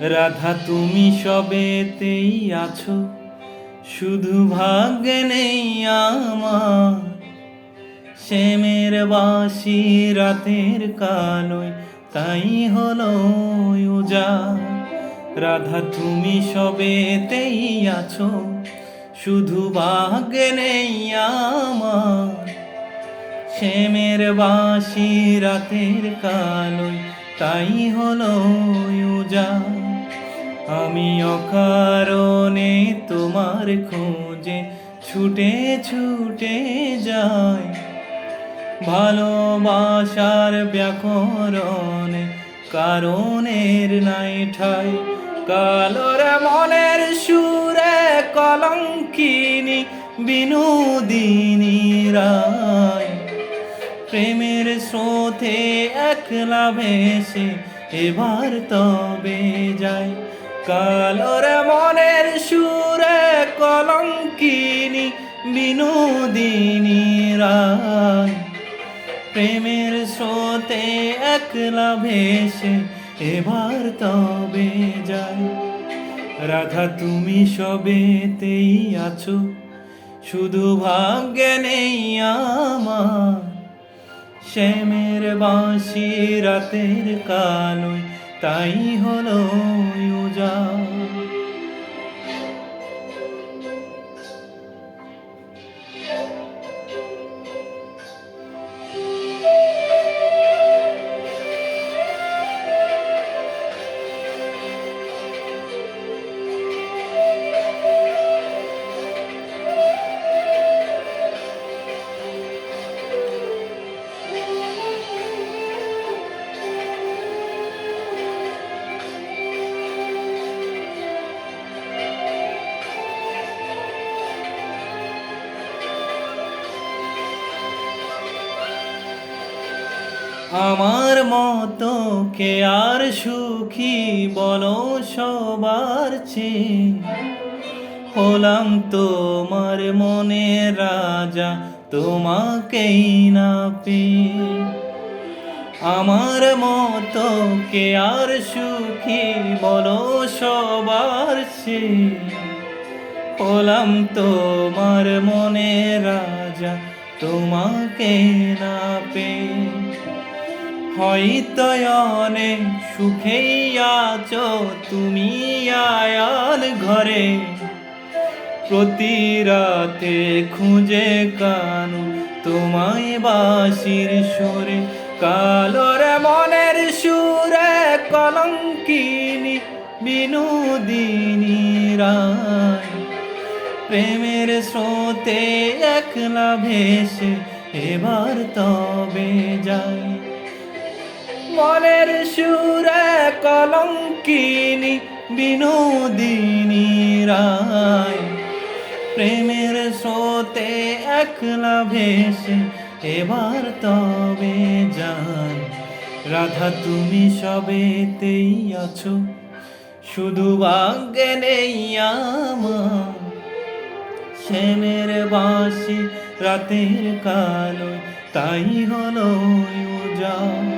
রাধা তুমি সবেতেই আছো, শুধু ভাগ্যে নেই আমার। শ্যামের বাঁশি রাতের কালোয়, তাই হলো উজাড়। রাধা তুমি সবেতেই আছো, শুধু ভাগ্যে নেই আমার। শ্যামের বাঁশি রাতের কালোয়, তাই হলো উজাড়। আমি অকারণে তোমার খোঁজে ছুটে ছুটে যাই, ভালোবাসার ব্যাকরণে কারণের নাই ঠাই। কালোর মনের সুরে কলঙ্কিনী বিনোদিনী রায়, প্রেমের স্রোতে একলা ভেসে এবার তবে যাই। কালোর মনের সুরে কলঙ্কিনী বিনোদিনী রায়, প্রেমের স্রোতে একলা ভেসে এবার তবে যাই। রাধা তুমি সবেতেই আছো, শুধু ভাগ্যে নেই আমার। শ্যামের বাঁশি রাতের কালোয়, তাই হলো উজাড়। আমার মতো কে আর সুখী বলো সবার চেয়ে, হলাম তোমার মনের রাজা তোমাকেই না পেয়ে। আমার মতো কে আর সুখী বলো সবার চেয়ে, হলাম তোমার মনের রাজা তোমাকে না পেয়ে। হয়তো অনেক সুখেই আছো তুমি আয়াল ঘরে, প্রতি রাতে খুঁজে কানু তোমায় বাঁশির সুরে। কালোর মনের সুরে কলঙ্কিনী বিনোদিনী রায়, প্রেমের স্রোতে একলা ভেসে এবার তবে যাই। মনের সুরে কলঙ্কিনী বিনোদিনী রায়, প্রেমের স্রোতে একলা ভেসে এবার তবে যাই। রাধা তুমি সবেতেই আছো, শুধু ভাগ্যে নেই আমার। শ্যামের বাঁশি রাতের কালোয়, তাই হলো উজাড়।